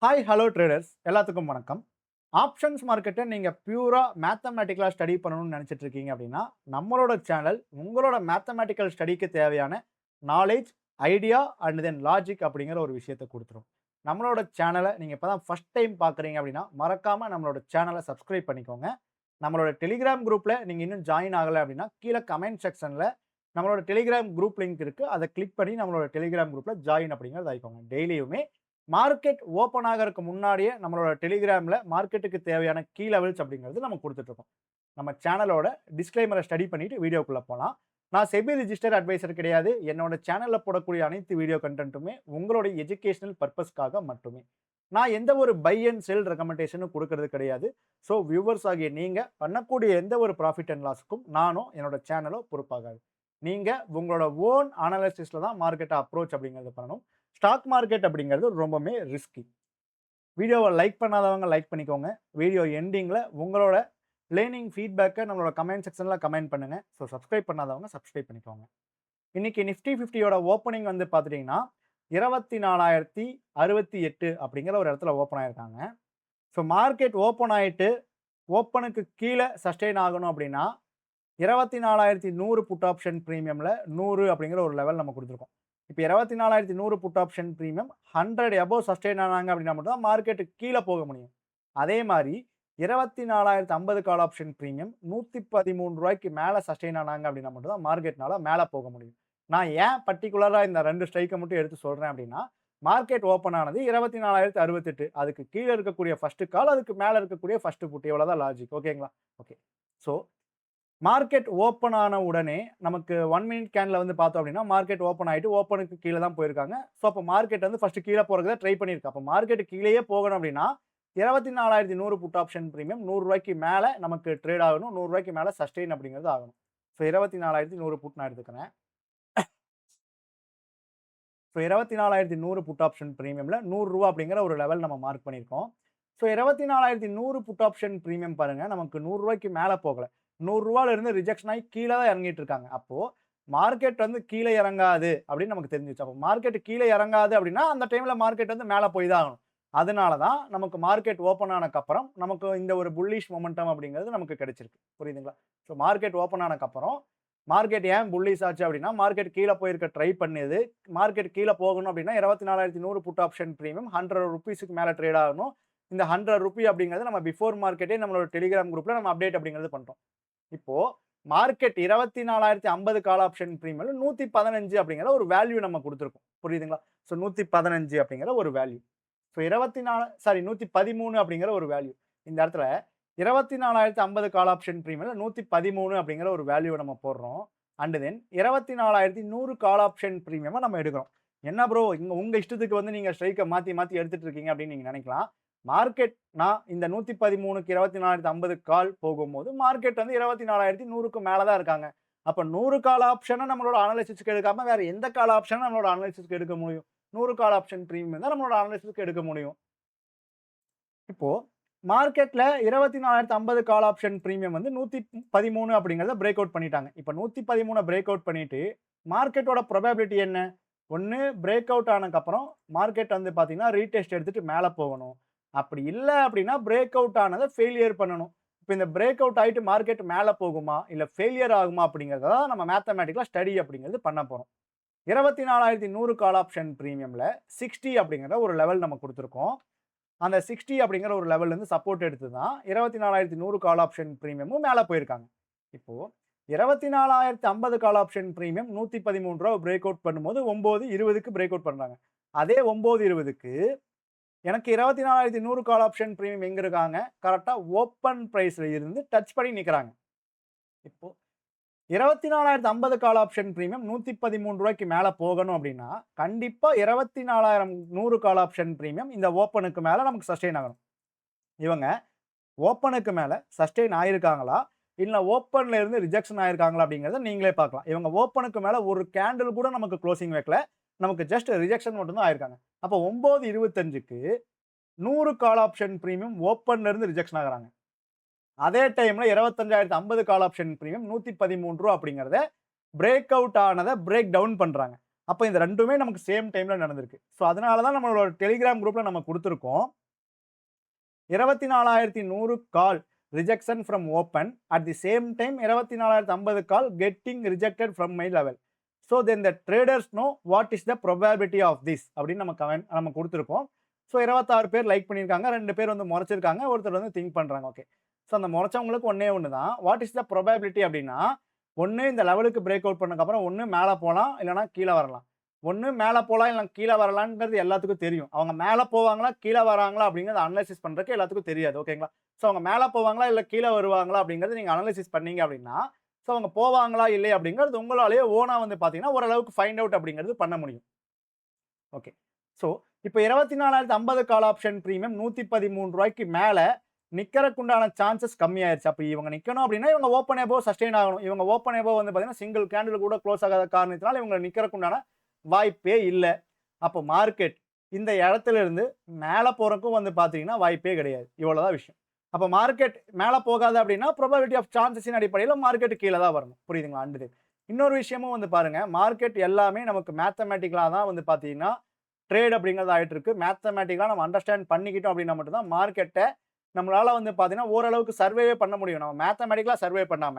Hi hello traders எல்லாத்துக்கும் வணக்கம். Options மார்க்கெட்டை நீங்கள் பியூராக மேத்தமேட்டிக்கலாக ஸ்டடி பண்ணணும்னு நினச்சிட்டு இருக்கீங்க அப்படின்னா நம்மளோட சேனல் உங்களோட மேத்தமேட்டிக்கல் ஸ்டடிக்கு தேவையான knowledge, idea and then logic அப்படிங்கிற ஒரு விஷயத்தை கொடுத்துரும். நம்மளோட சேனலை நீங்கள் இப்போ தான் ஃபஸ்ட் டைம் பார்க்குறீங்க அப்படின்னா மறக்காமல் நம்மளோட சேனலை சப்ஸ்கிரைப் பண்ணிக்கோங்க. நம்மளோட டெலிகிராம் குரூப்பில் நீங்கள் இன்னும் ஜாயின் ஆகலை அப்படின்னா கீழே கமெண்ட் செக்ஷனில் நம்மளோட டெலிகிராம் குரூப் லிங்க் இருக்குது. அதை கிளிக் பண்ணி நம்மளோட டெலிகிராம் குரூப்பில் ஜாயின் அப்படிங்கிறது ஆயிக்கோங்க. டெய்லியுமே மார்க்கெட் ஓப்பன் ஆகிறதுக்கு முன்னாடியே நம்மளோட டெலிகிராமில் மார்க்கெட்டுக்கு தேவையான கீ லெவல்ஸ் அப்படிங்கிறது நம்ம கொடுத்துட்ருக்கோம். நம்ம சேனலோட டிஸ்க்ளைமரை ஸ்டடி பண்ணிவிட்டு வீடியோக்குள்ளே போகலாம். நான் செபி ரிஜிஸ்டர் அட்வைசர் கிடையாது. என்னோட சேனலில் போடக்கூடிய அனைத்து வீடியோ கண்டென்ட்டுமே உங்களுடைய எஜுகேஷனல் பர்பஸ்க்காக மட்டுமே. நான் எந்த ஒரு பை அண்ட் செல் ரெக்கமெண்டேஷனும் கொடுக்கறது கிடையாது. ஸோ வியூவர்ஸ் ஆகிய நீங்கள் பண்ணக்கூடிய எந்த ஒரு ப்ராஃபிட் அண்ட் லாஸுக்கும் நானும் என்னோட சேனலோ பொறுப்பாகாது. நீங்கள் உங்களோட ஓன் அனாலிசிஸில் தான் மார்க்கெட்டை அப்ரோச் அப்படிங்கிறது பண்ணணும். ஸ்டாக் மார்க்கெட் அப்படிங்கிறது ரொம்பவுமே ரிஸ்கி. வீடியோவை லைக் பண்ணாதவங்க லைக் பண்ணிக்கோங்க. வீடியோ எண்டிங்கில் உங்களோட லேர்னிங் ஃபீட்பேக்கை நம்மளோட கமெண்ட் செக்ஷனில் கமெண்ட் பண்ணுங்கள். ஸோ சப்ஸ்கிரைப் பண்ணாதவங்க சப்ஸ்கிரைப் பண்ணிக்கோங்க. இன்றைக்கி நிஃப்டி 50யோட ஓப்பனிங் வந்து பார்த்துட்டிங்கன்னா 24,068 அப்படிங்கிற ஒரு இடத்துல ஓப்பன் ஆகிருக்காங்க. ஸோ மார்க்கெட் ஓப்பன் ஆகிட்டு ஓப்பனுக்கு கீழே சஸ்டெயின் ஆகணும் அப்படின்னா 24,100 புட் ஆப்ஷன் ப்ரீமியமில் 100 அப்படிங்கிற ஒரு லெவல் நம்ம கொடுத்துருக்கோம். இப்போ 24,100 put option premium 100 above sustain ஆனாங்க அப்படின்னா மட்டும் தான் மார்க்கெட்டுக்கு கீழே போக முடியும். அதே மாதிரி 24,050 கால் ஆப்ஷன் ப்ரீமியம் 113 ரூபாய்க்கு மேலே சஸ்டெயின் ஆனாங்க அப்படின்னா மட்டும் தான் மார்க்கெட்னால மேலே போக முடியும். நான் ஏன் பர்டிகுலராக இந்த 2 ஸ்ட்ரைக்கை மட்டும் எடுத்து சொல்கிறேன் அப்படின்னா, மார்க்கெட் ஓப்பன் ஆனது 24,068, அதுக்கு கீழே இருக்கக்கூடிய ஃபர்ஸ்ட் கால், அதுக்கு மேலே இருக்கக்கூடிய ஃபர்ஸ்ட் புட், இவ்வளோதான் லாஜிக். ஓகேங்களா? ஓகே. ஸோ மார்க்கெட் ஓப்பன் ஆன உடனே நமக்கு 1 மினிட் கேன்ல வந்து பார்த்தோம் அப்படின்னா மார்க்கெட் ஓப்பன் ஆகிட்டு ஓப்பனுக்கு கீழே தான் போயிருக்காங்க. ஸோ அப்போ மார்க்கெட் வந்து ஃபர்ஸ்ட் கீழே போகிறதுக்கு தான் ட்ரை பண்ணியிருக்கு. அப்போ மார்க்கெட் கீழேயே போகணும் அப்படின்னா 24,100 புட் ஆப்ஷன் ப்ரீமியம் 100 ரூபாய்க்கு மேலே நமக்கு ட்ரேட் ஆகணும். 100 ரூபாய்க்கு மேலே சஸ்டெயின் அப்படிங்கிறது ஆகணும். ஸோ 24,100 புட் நான் எடுத்துக்கிறேன். ஸோ 24,100 புட் ஆப்ஷன் ப்ரீமியமில் 100 ரூபா அப்படிங்கிற ஒரு லெவல் நம்ம மார்க் பண்ணியிருக்கோம். ஸோ 24,100 புட் ஆப்ஷன் ப்ரீமியம் பாருங்கள், நமக்கு 100 ரூபாய்க்கு மேலே போகலை. 100 ரூபாயிலிருந்து ரிஜெக்ஷன் ஆகி கீழே தான் இறங்கிட்டு இருக்காங்க. அப்போது மார்க்கெட் வந்து கீழே இறங்காது அப்படின்னு நமக்கு தெரிஞ்சிச்சு. அப்போ மார்க்கெட் கீழே இறங்காது அப்படின்னா அந்த டைமில் மார்க்கெட் வந்து மேலே போய் தான் ஆகணும். அதனால தான் நமக்கு மார்க்கெட் ஓப்பன் ஆனதுக்கப்புறம் நமக்கு இந்த ஒரு புல்லிஷ் மொமெண்டம் அப்படிங்கிறது நமக்கு கிடைச்சிருக்கு. புரியுதுங்களா? ஸோ மார்க்கெட் ஓப்பன் ஆனதுக்கப்புறம் மார்க்கெட் ஏன் புல்லிஷ் ஆச்சு அப்படின்னா, மார்க்கெட் கீழே போயிருக்க ட்ரை பண்ணுது. மார்க்கெட் கீழே போகணும் அப்படின்னா 24,100 புட் ஆப்ஷன் ப்ரீமியம் 100 ரூபீஸுக்கு மேலே ட்ரேட் ஆகணும். இந்த 100 ரூபி அப்படிங்கிறது நம்ம பிஃபோர் மார்க்கெட்டே நம்மளோட டெலிகிராம் குரூப்பில் நம்ம அப்டேட் அப்படிங்கிறது பண்ணுறோம். இப்போ மார்க்கெட் 24,050 கால் ஆப்ஷன் ப்ரீமியம் 115 அப்படிங்கிற ஒரு வேல்யூ நம்ம கொடுத்துருக்கோம். புரியுதுங்களா? ஸோ 115 அப்படிங்கிற ஒரு வேல்யூ. ஸோ 113 அப்படிங்கிற ஒரு வேல்யூ. இந்த இடத்துல 24,050 கால் ஆப்ஷன் ப்ரீமியம் 113 அப்படிங்கிற ஒரு வேல்யூ நம்ம போடுறோம். அண்ட் தென் 24,100 கால் ஆப்ஷன் ப்ரீமியமா நம்ம எடுக்கிறோம். என்ன ப்ரோ உங்க இஷ்டத்துக்கு வந்து நீங்க ஸ்ட்ரைக்கை மாற்றி மாற்றி எடுத்துட்டு இருக்கீங்க அப்படின்னு நீங்க நினைக்கலாம். மார்க்கெட் நான் இந்த 113க்கு 24,050 கால் போகும்போது மார்க்கெட் வந்து 24,100க்கு மேலே தான் இருக்காங்க. அப்போ 100 கால் ஆப்ஷனை நம்மளோட அனாலிசிஸ்க்கு எடுக்காம வேற எந்த கால் ஆப்ஷனும் நம்மளோட அனாலிசிஸ்க்கு எடுக்க முடியும்? 100 கால் ஆப்ஷன் ப்ரீமியம் தான் நம்மளோட அனாலிசிஸ்க்கு எடுக்க முடியும். இப்போ மார்க்கெட்ல 24,050 கால் ஆப்ஷன் ப்ரீமியம் வந்து 113 அப்படிங்கிறத பிரேக் அவுட் பண்ணிட்டாங்க. இப்போ 113 பிரேக் அவுட் பண்ணிட்டு மார்க்கெட்டோட ப்ரொபபிலிட்டி என்ன? ஒன்று பிரேக் அவுட் ஆனதுக்கப்புறம் மார்க்கெட் வந்து பார்த்தீங்கன்னா ரீடெஸ்ட் எடுத்துட்டு மேலே போகணும். அப்படி இல்லை அப்படின்னா பிரேக் அவுட் ஆனதை ஃபெயிலியர் பண்ணணும். இப்போ இந்த பிரேக் அவுட் ஆகிட்டு மார்க்கெட் மேலே போகுமா இல்லை ஃபெயிலியர் ஆகுமா அப்படிங்கிறத தான் நம்ம மேத்தமேட்டிக்கலாக ஸ்டடி அப்படிங்கிறது பண்ண போகிறோம். 24,100 கால் ஆப்ஷன் ப்ரீமியமில் 60 அப்படிங்கிற ஒரு லெவல் நம்ம கொடுத்துருக்கோம். அந்த 60 அப்படிங்கிற ஒரு லெவல்லேருந்து சப்போர்ட் எடுத்து தான் 24,100 கால் ஆப்ஷன் ப்ரீமியமும் மேலே போயிருக்காங்க. இப்போது 24,050 கால் ஆப்ஷன் ப்ரீமியம் 113 ரூபா பிரேக் அவுட் பண்ணும்போது 9:20க்கு பிரேக் அவுட் பண்ணுறாங்க. அதே 9:20க்கு எனக்கு 24,100 கால் ஆப்ஷன் ப்ரீமியம் எங்கே இருக்காங்க? கரெக்டாக ஓப்பன் ப்ரைஸில் இருந்து டச் பண்ணி நிற்கிறாங்க. இப்போ 24,050 கால் ஆப்ஷன் ப்ரீமியம் 113 ரூபாய்க்கு மேலே போகணும் அப்படின்னா கண்டிப்பாக 24,100 கால் ஆப்ஷன் ப்ரீமியம் இந்த ஓப்பனுக்கு மேலே நமக்கு சஸ்டெயின் ஆகணும். இவங்க ஓப்பனுக்கு மேலே சஸ்டெயின் ஆயிருக்காங்களா இல்லை ஓப்பனில் இருந்து ரிஜெக்ஷன் ஆயிருக்காங்களா அப்படிங்கிறத நீங்களே பார்க்கலாம். இவங்க ஓப்பனுக்கு மேலே ஒரு கேண்டில் கூட நமக்கு க்ளோசிங் வைக்கல, நமக்கு ஜஸ்ட் ரிஜெக்ஷன் மட்டும்தான் ஆயிருக்காங்க. அப்போ 9:25க்கு 100 கால் ஆப்ஷன் ப்ரீமியம் ஓப்பன்ல இருந்து ரிஜெக்ஷன் ஆகுறாங்க. அதே டைம்ல 25,050 கால் ஆப்ஷன் ப்ரீமியம் 113 ரூபா அப்படிங்கிறத பிரேக் அவுட் ஆனதை பிரேக் டவுன் பண்றாங்க. அப்போ இந்த ரெண்டுமே நமக்கு சேம் டைம்ல நடந்திருக்கு. ஸோ அதனால தான் நம்மளோட டெலிகிராம் குரூப்ல நம்ம குடுத்துருக்கோம். 24,100 call rejection from open. At the same time 24,050 call getting rejected from my level. So then the traders know what is the probability of this அப்படின்னு நம்ம குடுத்துருக்கோம். ஸோ 26 பேர் லைக் பண்ணியிருக்காங்க. 2 பேர் வந்து முறைச்சிருக்காங்க. ஒருத்தர் வந்து திங்க் பண்றாங்க. ஓகே. ஸோ அந்த முறைச்சவங்களுக்கு ஒண்ணே ஒண்ணு தான். வாட் இஸ் த ப்ரோபபிலிட்டி அப்படின்னா, ஒண்ணு இந்த லெவலுக்கு பிரேக் அவுட் பண்ணதுக்கப்புறம் ஒண்ணு மேல போலாம், இல்லன்னா கீழ வரலாம். ஒண்ணு மேல போலாம், இல்ல கீழ வரலாம்ன்றது எல்லாத்துக்கும் தெரியும். அவங்க மேல போவாங்களா, கீழ வராங்களா அப்படிங்கிறத அனலைசிஸ் பண்றதுக்கு எல்லாத்துக்கும் தெரியாது. ஓகேங்களா? ஸோ அவங்க மேல போவாங்களா, இல்ல கீழ வருவாங்களா அப்படிங்கிறத நீங்க அனலைசிஸ் பண்ணீங்க அப்படின்னா, ஸோ அவங்க போவாங்களா, இல்லையா அப்படிங்கிறது உங்களாலேயே ஓனா வந்து பார்த்தீங்கன்னா, ஓரளவுக்கு ஃபைண்ட் அவுட் அப்படிங்கிறது பண்ண முடியும். ஓகே. ஸோ இப்ப 24,050 கால் ஆப்ஷன் பிரீமியம் ரூ. 113 மேல நிக்கிறக்குண்டான சான்சஸ் கம்மியாயிருச்சு. அப்ப இவங்க நிக்கணும் அப்படின்னா, இவங்க ஓப்பன் அபோவ் சஸ்டெயின் ஆகணும். இவங்க ஓப்பன் அபோவ் வந்து பார்த்தீங்கன்னா, சிங்கிள் கேண்டில் கூட குளோஸ் ஆகாத காரணத்தினால இவங்க நிக்கிறக்குண்டான வாய்ப்பே இல்ல. அப்போ மார்க்கெட் இந்த இடத்துல இருந்து மேல போறதுக்கும் வந்து பார்த்தீங்கன்னா, வாய்ப்பே கிடையாது. இவ்வளவுதான் விஷயம். அப்ப மார்க்கெட் மேல போகாது அப்படின்னா, ப்ரோபபிலிட்டி ஆஃப் சான்சஸின் அடிப்படையில மார்க்கெட் கீழ தான் வரணும். புரியுதுங்களா? அண்ட் இன்னொரு விஷயமும் வந்து பாருங்க, மார்க்கெட் எல்லாமே நமக்கு மேத்தமேட்டிக்கலா தான் வந்து பார்த்தீங்கன்னா, ட்ரேட் அப்படிங்கிறது ஆயிட்டு இருக்கு. மேத்தமேட்டிக்கலா நம்ம அண்டர்ஸ்டாண்ட் பண்ணிக்கிட்டோம் அப்படின்னா மட்டும் தான் மார்க்கெட்ட நம்மளால வந்து பார்த்தீங்கன்னா, ஓரளவுக்கு சர்வேவே பண்ண முடியும். நம்ம மேத்தமேட்டிக்கலா சர்வே பண்ணாம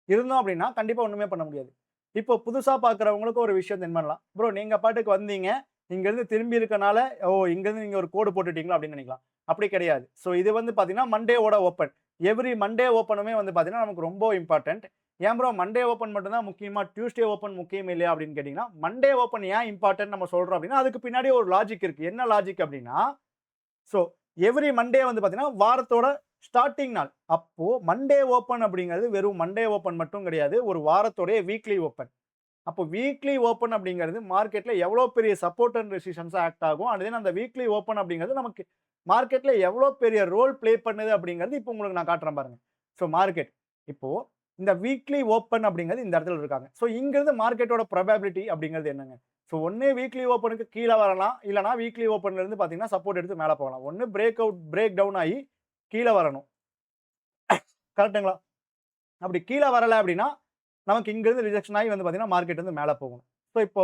இருந்தோம் அப்படின்னா, கண்டிப்பா ஒண்ணுமே பண்ண முடியாது. இப்போ புதுசா பார்க்கிறவங்களுக்கு ஒரு விஷயம் தென்படலாம். ப்ரோ நீங்க பாட்டுக்கு வந்தீங்க. இங்கருந்து திரும்பி இருக்கனால, ஓ! இங்கருந்து நீங்க ஒரு கோடு போட்டுட்டீங்களா அப்படின்னு நினைக்கலாம். அப்படி கிடையாது. ஸோ இது வந்து பார்த்தீங்கன்னா, மண்டேவோட ஓப்பன். எவ்ரி மண்டே ஓப்பனுமே வந்து பார்த்தீங்கன்னா, நமக்கு ரொம்ப இம்பார்ட்டன்ட். ஏன் ப்ரோ மண்டே ஓப்பன் மட்டும் தான் முக்கியமா? டியூஸ்டே ஓப்பன் முக்கியம் இல்லையா? அப்படின்னு கேட்டீங்கன்னா, மண்டே ஓப்பன் ஏன் இம்பார்ட்டன்ட் நம்ம சொல்றோம் அப்படின்னா, அதுக்கு பின்னாடி ஒரு லாஜிக் இருக்கு. என்ன லாஜிக் அப்படின்னா, ஸோ எவ்ரி மண்டே வந்து பார்த்தீங்கன்னா, வாரத்தோட ஸ்டார்ட்டிங் நாள். அப்போ மண்டே ஓப்பன் அப்படிங்கிறது வெறும் மண்டே ஓப்பன் மட்டும் கிடையாது. ஒரு வாரத்தோடைய வீக்லி ஓப்பன். அப்போ வீக்லி ஓப்பன் அப்படிங்கிறது மார்க்கெட்ல எவ்வளோ பெரிய சப்போர்ட் அண்ட் ரெசிஸ்டன்ஸா ஆக்ட் ஆகும். அண்ட் தென் அந்த வீக்லி ஓப்பன் அப்படிங்கிறது நமக்கு மார்க்கெட்ல எவ்வளோ பெரிய ரோல் ப்ளே பண்ணுது அப்படிங்கிறது இப்போ உங்களுக்கு நான் காட்டுறேன் பாருங்க. ஸோ மார்க்கெட் இப்போ இந்த வீக்லி ஓப்பன் அப்படிங்கிறது இந்த இடத்துல இருக்காங்க. ஸோ இங்கிருந்து மார்க்கெட்டோட ப்ரோபபிலிட்டி அப்படிங்கிறது என்னங்க? ஸோ ஒண்ணு வீக்லி ஓப்பனுக்கு கீழ வரலாம். இல்லன்னா வீக்லி ஓப்பன்ல இருந்து பார்த்தீங்கன்னா, சப்போர்ட் எடுத்து மேல போகலாம். ஒண்ணு பிரேக் டவுன் ஆயி கீழ வரணும். கரெக்ட்டுங்களா? அப்படி கீழ வரல அப்படின்னா, நமக்கு இங்கிருந்து ரிஜெக்ஷன் ஆகி வந்து பார்த்தீங்கன்னா, மார்க்கெட் வந்து மேல போகணும். ஸோ இப்போ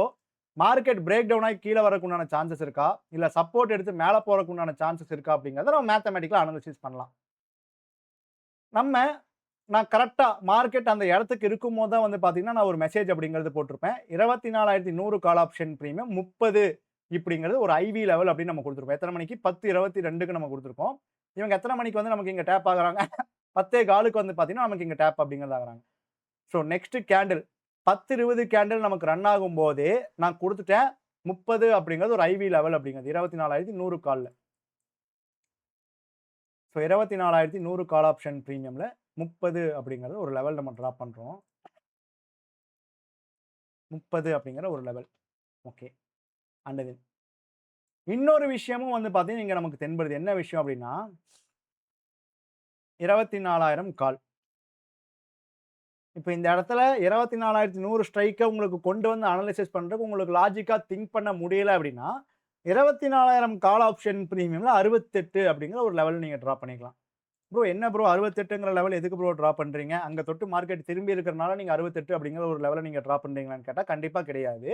மார்க்கெட் பிரேக் டவுன் ஆகி கீழ வரக்கு உண்டான சான்சஸ் இருக்கா? இல்ல சப்போர்ட் எடுத்து மேல போறக்கு உண்டான சான்சஸ் இருக்கா? அப்படிங்கிறத நம்ம மேத்தமேட்டிக்கலா அனலைசிஸ் பண்ணலாம். நம்ம நான் கரெக்ட்டா மார்க்கெட் அந்த இடத்துக்கு இருக்கும்போது தான் வந்து பார்த்தீங்கன்னா, நான் ஒரு மெசேஜ் அப்படிங்கிறது போட்டிருப்பேன். 24,100 கால் ஆப்ஷன் பிரீமியம் 30 இப்படிங்கிறது ஒரு ஐவி லெவல் அப்படின்னு நம்ம குடுத்திருப்போம். எத்தன மணிக்கு? 10:22க்கு நம்ம குடுத்திருக்கோம். இவங்க எத்தன மணிக்கு வந்து நமக்கு இங்க டேப் ஆகுறாங்க? 10:15க்கு வந்து பார்த்தீங்கன்னா, நமக்கு இங்க டேப் அப்படிங்கிறது ஆகுறாங்க. ஸோ நெக்ஸ்ட் கேண்டில் 10:20 கேண்டில் நமக்கு ரன் ஆகும்போதே நான் குடுத்துட்டேன். 30 அப்படிங்கிறது ஒரு ஐவி லெவல் அப்படிங்கிறது. 24,100 கால்ல. ஸோ 24,100 கால் ஆப்ஷன் பிரீமியம்ல 30 அப்படிங்கிறது ஒரு லெவல் நம்ம டிரா பண்றோம். 30 அப்படிங்கிற ஒரு லெவல். ஓகே. அண்ட் தென் இன்னொரு விஷயமும் வந்து பார்த்தீங்கன்னா, இங்க நமக்கு தென்படுது. என்ன விஷயம் அப்படின்னா, 24,000 கால். இப்ப இந்த இடத்துல 24,100 ஸ்ட்ரைக்க உங்களுக்கு கொண்டு வந்து அனலைசிஸ் பண்றதுக்கு உங்களுக்கு லாஜிக்கா திங்க் பண்ண முடியல அப்படின்னா, 24,000 கால் ஆப்ஷன் பிரீமியம்ல 68 அப்படிங்கிற ஒரு லெவல் நீங்க டிரா பண்ணிக்கலாம். ப்ரோ என்ன ப்ரோ 68ங்கிற லெவல் எதுக்கு ப்ரோ டிரா பண்றீங்க? அங்க தொட்டு மார்க்கெட் திரும்பி இருக்கிறனால நீங்க 68 அப்படிங்கிற ஒரு லெவல நீங்க டிரா பண்றீங்களான்னு கேட்டா, கண்டிப்பா கிடையாது.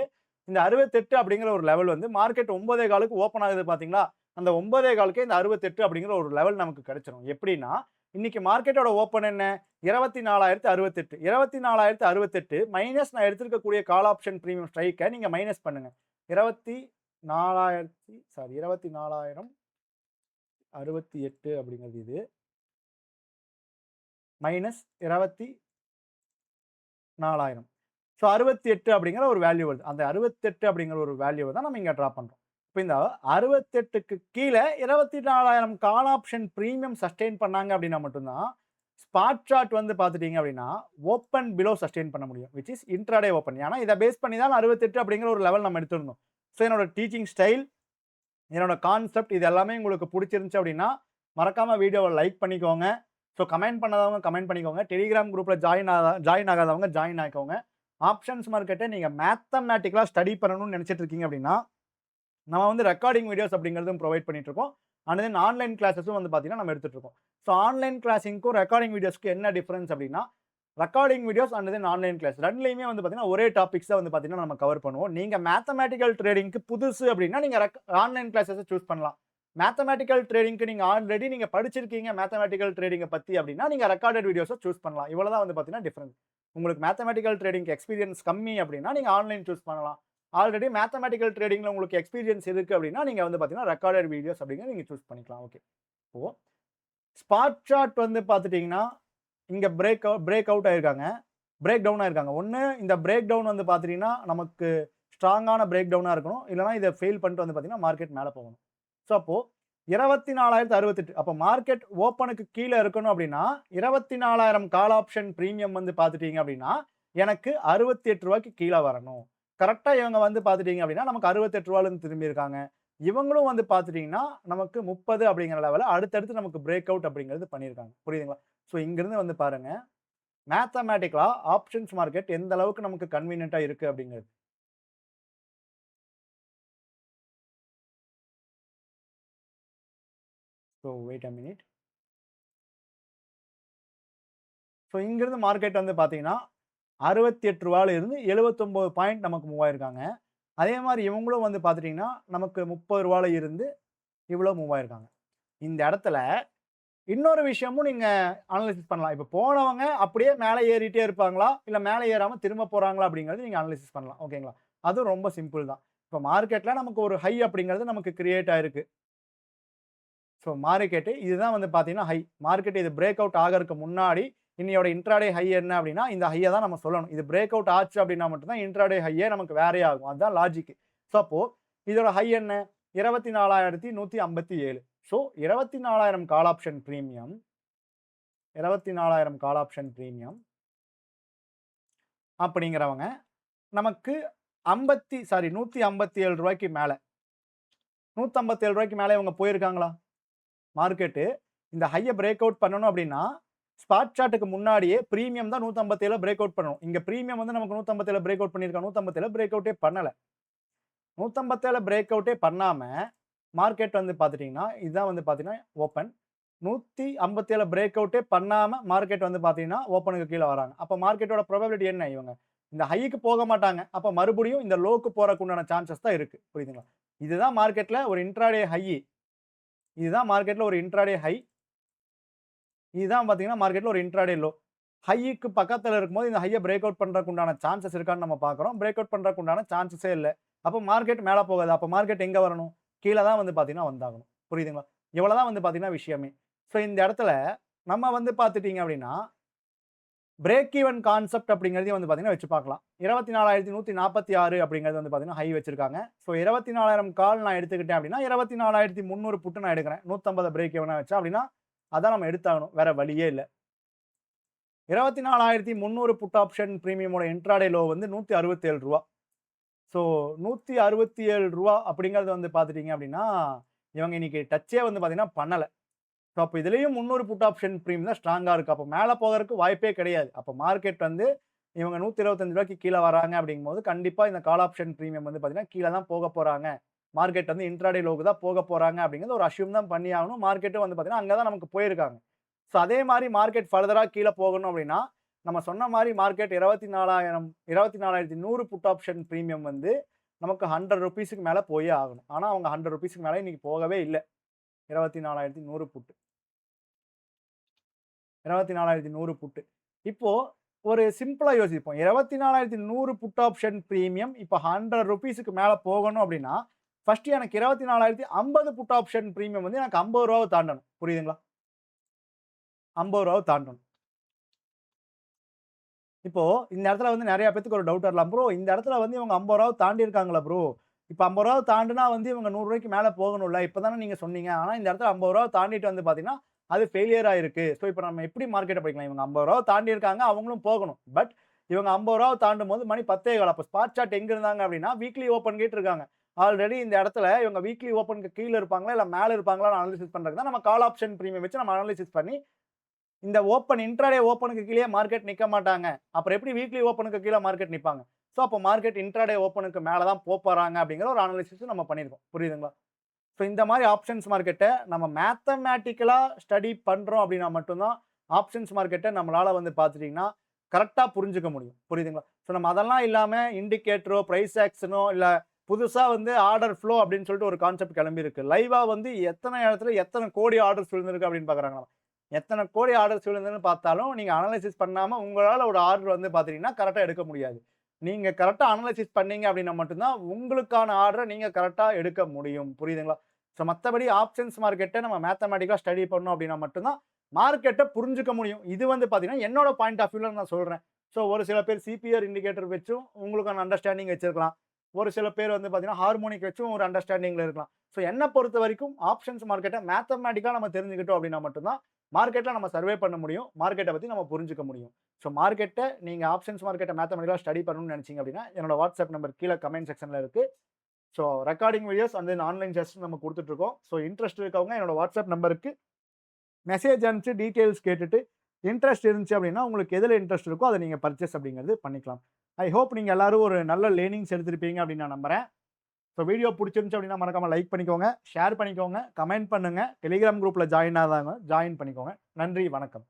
இந்த 68 அப்படிங்கிற ஒரு லெவல் வந்து மார்க்கெட் 9:15க்கு ஓப்பன் ஆகுது பார்த்தீங்களா? அந்த 9:15க்கே இந்த 68 அப்படிங்கிற ஒரு லெவல் நமக்கு கிடைச்சிரும். எப்படின்னா, இன்னைக்கு மார்க்கெட்டோட ஓப்பன் என்ன? 24,068. 24,068 மைனஸ் நான் எடுத்திருக்கக்கூடிய கால் ஆப்ஷன் பிரீமியம் ஸ்ட்ரைக்க நீங்க மைனஸ் பண்ணுங்க. 24,068 அப்படிங்கிறது இது. மைனஸ் 24,000. ஸோ 68 அப்படிங்கிற ஒரு வேல்யூ வருது. அந்த 68 அப்படிங்கிற ஒரு வேல்யூவ தான் நம்ம இங்க டிரா பண்றோம். இப்ப இந்த 68க்கு கீழ 24,000 கால் ஆப்ஷன் பிரீமியம் சஸ்டெயின் பண்ணாங்க அப்படின்னா மட்டும் தான், ஸ்பாட் சார்ட் வந்து பார்த்துட்டீங்க அப்படின்னா, ஓப்பன் பிலோ சஸ்டெயின் பண்ண முடியும். Which is intraday open. ஏன்னா இத பேஸ் பண்ணி தான் 68 அப்படிங்கிற ஒரு லெவல் நம்ம எடுத்திருந்தோம். ஸோ என்னோட டீச்சிங் ஸ்டைல், என்னோட கான்செப்ட் இது எல்லாமே உங்களுக்கு புடிச்சிருந்துச்சு அப்படின்னா, மறக்காம வீடியோவ லைக் பண்ணிக்கோங்க. ஸோ கமெண்ட் பண்ணாதவங்க கமெண்ட் பண்ணிக்கோங்க. டெலிகிராம் குரூப்ல ஜாயின் ஆகாதவங்க ஜாயின் ஆயிக்கோங்க. ஆப்ஷன்ஸ் மார்க்கெட்ட நீங்க மேத்தமேட்டிக்கலா ஸ்டடி பண்ணணும்னு நினைச்சிட்டு இருக்கீங்க அப்படின்னா, நம்ம வந்து ரெக்கார்டிங் வீடியோஸ் அப்படிங்கிறதும் ப்ரொவைட் பண்ணிட்டு இருக்கோம். அண்ட் தென் ஆன்லைன் கிளாஸஸும் வந்து பார்த்தீங்கன்னா, நம்ம எடுத்துட்டு இருக்கோம். ஸோ ஆன்லைன் கிளாஸிங்க்கும் ரெக்கார்டிங் வீடியோஸ்க்கும் என்ன டிஃபரன்ஸ் அப்படின்னா, recording videos and then online class ரெண்டுலையுமே வந்து பார்த்தீங்கன்னா ஒரே டாபிக்ஸ் தான் வந்து பார்த்தீங்கன்னா நம்ம கவர் பண்ணுவோம். நீங்க மேத்தமேட்டிக்கல் ட்ரேடிங்க்கு புதுசு அப்படின்னா நீங்க ஆன்லைன் கிளாஸஸ் சூஸ் பண்ணலாம். மேத்தமேட்டிக்கல் ட்ரேடிங்க்கு நீங்க ஆல்ரெடி நீங்க படிச்சிருக்கீங்க மேத்தமேட்டிக்கல் ட்ரேடிங்கை பத்தி அப்படின்னா நீங்க ரெக்கார்டட் வீடியோஸை சூஸ் பண்ணலாம். இவ்வளவுதான் வந்து பார்த்தீங்கன்னா டிஃபரன்ஸ். உங்களுக்கு மேத்தமேட்டிக்கல் ட்ரேடிங் எக்ஸ்பீரியன்ஸ் கம்மி அப்படின்னா நீங்க ஆன்லைன் சூஸ் பண்ணலாம். ஆல்ரெடி மேத்தமேட்டிக்கல் ட்ரேடிங்ல உங்களுக்கு எக்ஸ்பீரியன்ஸ் இருக்கு அப்படின்னா நீங்க வந்து பார்த்தீங்கன்னா ரெக்கார்டட் வீடியோஸ் அப்படிங்கிறத நீங்க சூஸ் பண்ணிக்கலாம். ஓகே. இப்போ ஸ்பாட் சார்ட் வந்து பார்த்துட்டீங்கன்னா இங்க பிரேக் அவுட் ஆயிருக்காங்க. பிரேக் டவுன் ஆயிருக்காங்க. ஒண்ணு இந்த பிரேக் டவுன் வந்து பார்த்துட்டீங்கன்னா நமக்கு ஸ்ட்ராங்கான பிரேக் டவுனா இருக்கணும். இல்லனா இத ஃபெயில் பண்ணிட்டு வந்து பார்த்தீங்கன்னா மார்க்கெட் மேல போகணும். சோ அப்போ 24,068 அப்ப மார்க்கெட் ஓப்பனுக்கு கீழ இருக்கணும் அப்படின்னா 24,000 கால் ஆப்ஷன் பிரீமியம் வந்து பார்த்துட்டீங்க அப்படின்னா எனக்கு ரூ. 68க்கு கீழ வரணும். கரெக்ட்டா இவங்க வந்து பார்த்துட்டீங்க அப்படின்னா நமக்கு ரூ. 68ல இருந்து திரும்பி இருக்காங்க. இவங்களும் வந்து பார்த்துட்டீங்கன்னா நமக்கு 30 அப்படிங்கிற லெவல்ல அடுத்தடுத்து நமக்கு பிரேக் அவுட் அப்படிங்கிறது பண்ணியிருக்காங்க. புரியுதுங்களா? சோ இங்கிருந்து வந்து பாருங்க. மேத்தமேட்டிக்கலா ஆப்ஷன்ஸ் மார்க்கெட் எந்த அளவுக்கு நமக்கு கன்வீனியன்ட்டா இருக்கு அப்படிங்கிறது. So wait a minute. So இங்கிருந்து மார்க்கெட் வந்து பார்த்தீங்கன்னா ரூ. 68ல இருந்து 79 பாயிண்ட் நமக்கு மூவ் ஆயிருக்காங்க. அதே மாரி இவங்களும் வந்து பார்த்துட்டீங்கன்னா நமக்கு ரூ. 30ல இருந்து இவ்வளோ மூவ் ஆயிருக்காங்க. இந்த இடத்துல இன்னொரு விஷயமும் நீங்க அனலைசிஸ் பண்ணலாம். இப்ப போனவங்க அப்படியே மேல ஏறிட்டே இருப்பாங்களா? இல்ல மேல ஏறாம திரும்ப போறாங்களா? அப்படிங்கிறது நீங்க அனலைசிஸ் பண்ணலாம். ஓகேங்களா? அதுவும் ரொம்ப சிம்பிள் தான். இப்ப மார்க்கெட்ல நமக்கு ஒரு ஹை அப்படிங்கிறது நமக்கு கிரியேட் ஆயிருக்கு. ஸோ மார்க்கெட் இதுதான் வந்து பார்த்தீங்கன்னா ஹை. மார்க்கெட் இது பிரேக் அவுட் ஆகறதுக்கு முன்னாடி இன்னையோட இன்ட்ராடே ஹை என்ன அப்படின்னா, இந்த ஹைய தான் நம்ம சொல்லணும். இது பிரேக் அவுட் ஆச்சு அப்படின்னா மட்டும் தான் இன்ட்ராடே ஹையே நமக்கு வேறையா ஆகும். அதுதான் லாஜிக். ஸோ அப்போ இதோட ஹை என்ன? 24,157. So 24,000 call option premium 24,000 call option premium அப்படிங்கிறவங்க நமக்கு 157 ரூபாய்க்கு மேல ரூ. 157 மேல இவங்க போயிருக்காங்களா? மார்க்கெட் இந்த ஹைய பிரேக் அவுட் பண்ணணும் அப்படின்னா ஸ்பாட் சார்ட்டுக்கு முன்னாடியே பிரீமியம் தான் 157 பிரேக் அவுட் பண்ணணும். இங்க பிரீமியம் வந்து நமக்கு 157 பிரேக் அவுட் பண்ணியிருக்காங்க. 157 பிரேக் அவுட்டே பண்ணல. 157 பிரேக் அவுட்டே பண்ணாம மார்க்கெட் வந்து பார்த்துட்டீங்கன்னா, இதுதான் வந்து பார்த்தீங்கன்னா ஓப்பன். 157 பிரேக் அவுட்டே பண்ணாம மார்க்கெட் வந்து பார்த்தீங்கன்னா, ஓப்பனுக்கு கீழ வராங்க. அப்ப மார்க்கெட்டோட ப்ராபபிலிட்டி என்ன? இவங்க இந்த ஹைக்கு போக மாட்டாங்க. அப்ப மறுபடியும் இந்த லோக்கு போறக்கு உண்டான சான்சஸ் தான் இருக்கு. புரியுதுங்களா? இதுதான் மார்க்கெட்ல ஒரு இன்ட்ராடே ஹை. இதுதான் மார்க்கெட்ல ஒரு இன்ட்ராடே ஹை. இதுதான் பார்த்தீங்கன்னா, மார்க்கெட்ல ஒரு இன்ட்ராடே லோ. ஹைக்கு பக்கத்துல இருக்கும்போது இந்த ஹைய பிரேக் அவுட் பண்றதுக்கு உண்டான சான்சஸ் இருக்கான்னு நம்ம பார்க்கிறோம். பிரேக் அவுட் பண்றதுக்கு உண்டான சான்சஸே இல்ல. அப்ப மார்க்கெட் மேல போகாது. அப்ப மார்க்கெட் எங்க வரணும்? கீழ தான் வந்து பார்த்தீங்கன்னா வந்தாகணும். புரியுதுங்களா? இவ்வளவு தான் வந்து பார்த்தீங்கன்னா விஷயமே. சோ இந்த இடத்துல நம்ம வந்து பார்த்துட்டீங்க அப்படின்னா, பிரேக் ஈவன் கான்செப்ட் அப்படிங்கிறதையும் வந்து பார்த்தீங்கன்னா வச்சு பார்க்கலாம். 24,146 அப்படிங்கிறது வந்து பார்த்தீங்கன்னா ஹை வச்சிருக்காங்க. சோ 24,000 கால் நான் எடுத்துக்கிட்டேன் அப்படின்னா 24,300 புட் நான் எடுக்கிறேன். 150 பிரேக் ஈவனா வச்சா அப்படின்னா, அதான் நம்ம எடுத்தாகணும். வேற வழியே இல்ல. 24,300 புட் ஆப்ஷன் பிரீமியமோட இன்ட்ராடே லோ வந்து ரூ. 167. ஸோ ரூ. 167 அப்படிங்கிறது வந்து பார்த்துட்டீங்க அப்படின்னா, இவங்க இன்னைக்கு டச்சே வந்து பார்த்தீங்கன்னா பண்ணல. ஸோ அப்ப இதுலயும் 300 புட் ஆப்ஷன் பிரீமியம் தான் ஸ்ட்ராங்கா இருக்கு. அப்ப மேல போகறதுக்கு வாய்ப்பே கிடையாது. அப்ப மார்க்கெட் வந்து இவங்க ரூ. 125க்கு கீழ வராங்க அப்படிங்கும்போது, கண்டிப்பா இந்த கால் ஆப்ஷன் பிரீமியம் வந்து பார்த்தீங்கன்னா, கீழ தான் போக போறாங்க. மார்க்கெட் வந்து இன்ட்ராடே லோக்கு தான் போக போறாங்க அப்படிங்கிறது ஒரு அஸ்யூம் தான் பண்ணி ஆகணும். மார்க்கெட்டும் வந்து பார்த்தீங்கன்னா, அங்க தான் நமக்கு போயிருக்காங்க. ஸோ அதே மாரி மார்க்கெட் ஃபர்தரா கீழ போகணும் அப்படின்னா, நம்ம சொன்ன மாரி மார்க்கெட் 24,100 புட் ஆப்ஷன் பிரீமியம் வந்து நமக்கு ₹100க்கு மேல போயே ஆகணும். ஆனா அவங்க ₹100க்கு மேல இன்னைக்கு போகவே இல்ல. 24,100 புட். 24,100 புட். இப்போ ஒரு சிம்பிளா யோசிப்போம். 24,100 புட் ஆப்ஷன் பிரீமியம் இப்ப ₹100க்கு மேல போகணும் அப்படின்னா, ஃபர்ஸ்ட் எனக்கு 24,050 புட் ஆப்ஷன் பிரீமியம் வந்து எனக்கு ₹50 தாண்டணும். புரியுதுங்களா? ₹50 தாண்டணும். இப்போ இந்த இடத்துல வந்து நெறைய பேத்துக்கு ஒரு டவுட் வரலாம். ப்ரோ இந்த இடத்துல வந்து இவங்க ₹50 தாண்டியிருக்காங்களா ப்ரோ? இப்ப ₹50 தாண்டுனா வந்து இவங்க ₹100க்கு மேல போகணும்ல. இப்ப தானே நீங்க சொன்னீங்க. ஆனா இந்த இடத்துல ₹50 தாண்டிட்டு வந்து பார்த்தீங்கன்னா, அது ஃபெயிலியர் ஆயிருக்கு. ஸோ இப்ப நம்ம எப்படி மார்க்கெட்ட படிக்கலாம்? இவங்க ₹50 தாண்டியிருக்காங்க. அவங்களும் போகணும். பட் இவங்க ₹50 தாண்டும்போது மணி 10:15 அப்ப ஸ்பாட் சார்ட் எங்க இருந்தாங்க அப்படின்னா, வீக்லி ஓப்பன் கேட் இருக்காங்க. ஆல்ரெடி இந்த இடத்துல இவங்க வீக்லி ஓப்பனுக்கு கீழ இருப்பாங்களா? இல்ல மேல இருப்பாங்களான்னு அனலைசிஸ் பண்றதுக்கு தான் நம்ம கால் ஆப்ஷன் பிரீமியம் வச்சு நம்ம அனலைசிஸ் பண்ணி இந்த ஓப்பன் இன்ட்ராடே ஓப்பனுக்கு கீழயே மார்க்கெட் நிக்க மாட்டாங்க. அப்புறம் எப்படி வீக்லி ஓப்பனுக்கு கீழ மார்க்கெட் நிப்பாங்க? ஸோ அப்ப மார்க்கெட் இன்ட்ராடே ஓப்பனுக்கு மேல தான் போப்போறாங்க அப்படிங்கிற ஒரு அனாலிசிஸ் நம்ம பண்ணியிருக்கோம். புரியுதுங்களா? ஸோ இந்த மாரி ஆப்ஷன்ஸ் மார்க்கெட்ட நம்ம மேத்தமேட்டிக்கலா ஸ்டடி பண்றோம் அப்படின்னா மட்டும் தான் ஆப்ஷன்ஸ் மார்க்கெட்ட நம்மளால வந்து பார்த்துட்டீங்கன்னா, கரெக்டா புரிஞ்சுக்க முடியும். புரியுதுங்களா? ஸோ நம்ம அதெல்லாம் இல்லாம இண்டிகேட்டரோ, பிரைஸ் ஆக்ஷனோ இல்ல புதுசா வந்து ஆர்டர் ஃப்ளோ அப்படின்னு சொல்லிட்டு ஒரு கான்செப்ட் கிளம்பியிருக்கு. லைவா வந்து எத்தன இடத்துல எத்தன கோடி ஆர்டர்ஸ் விழுந்திருக்கு அப்படின்னு பார்க்குறாங்களாம். எத்தன கோடி ஆர்டர்ஸ் விழுந்ததுன்னு பார்த்தாலும், நீங்க அனலைசிஸ் பண்ணாம உங்களால ஒரு ஆர்டர் வந்து பார்த்தீங்கன்னா, கரெக்ட்டா எடுக்க முடியாது. நீங்க கரெக்ட்டா அனலைசிஸ் பண்ணீங்க அப்படின்னா மட்டும் தான், உங்களுக்கான ஆர்டர நீங்க கரெக்ட்டா எடுக்க முடியும். புரியுதுங்களா? ஸோ மத்தபடி ஆப்ஷன்ஸ் மார்க்கெட்ட நம்ம மேத்தமேட்டிக்கா ஸ்டடி பண்ணோம் அப்படின்னா மட்டும் தான், மார்க்கெட்ட புரிஞ்சுக்க முடியும். இது வந்து பார்த்தீங்கன்னா, என்னோட பாயிண்ட் ஆஃப் வியூல நான் சொல்றேன். ஸோ ஒரு சில பேர் சிபிஆர் இண்டிகேட்டர் வச்சும் உங்களுக்கான அண்டர்ஸ்டாண்டிங் வச்சிருக்கலாம். ஒரு சில பேர் வந்து பார்த்தீங்கன்னா, ஹார்மோனிக் வச்சும் ஒரு அண்டர்ஸ்டாண்டிங்ல இருக்கலாம். ஸோ என்ன பொறுத்தவரைக்கும் ஆப்ஷன்ஸ் மார்க்கெட்ட மேத்தமேட்டிக்கா நம்ம தெரிஞ்சுக்கிட்டோம் அப்படின்னா மட்டும் தான், மார்க்கெட்ல நம்ம சர்வே பண்ண முடியும். மார்க்கெட்ட பத்தி நம்ம புரிஞ்சுக்க முடியும். ஸோ மார்க்கெட்ட நீங்க ஆப்ஷன்ஸ் மார்க்கெட்ட மேத்தமேட்டிக்கா ஸ்டடி பண்ணணும்னு நினைச்சீங்க அப்படின்னா, என்னோட வாட்ஸ்அப் நம்பர் கீழ கமெண்ட் செக்ஷன்ல இருக்கு. So recording videos and then online session நம்ம குடுத்துட்டு இருக்கோம். ஸோ இன்ட்ரெஸ்ட் இருக்கவங்க என்னோட வாட்ஸ்அப் நம்பருக்கு மெசேஜ் அனுப்பிச்சு டீட்டெயில்ஸ் கேட்டுட்டு, இன்ட்ரெஸ்ட் இருந்துச்சு அப்படின்னா, உங்களுக்கு எதுல இன்ட்ரெஸ்ட் இருக்கோ அத நீங்க பர்ச்சேஸ் அப்படிங்கிறது பண்ணிக்கலாம். ஐ ஹோப் நீங்க எல்லாரும் ஒரு நல்ல லேர்னிங்ஸ் எடுத்திருப்பீங்க அப்படின்னு நான் நம்புறேன். ஸோ வீடியோ புடிச்சிருந்துச்சு அப்படின்னா மறக்காம லைக் பண்ணிக்கோங்க, ஷேர் பண்ணிக்கோங்க, கமெண்ட் பண்ணுங்க. டெலிகிராம் குரூப்ல ஜாயின் ஆகாதவங்க ஜாயின் பண்ணிக்கோங்க. நன்றி, வணக்கம்.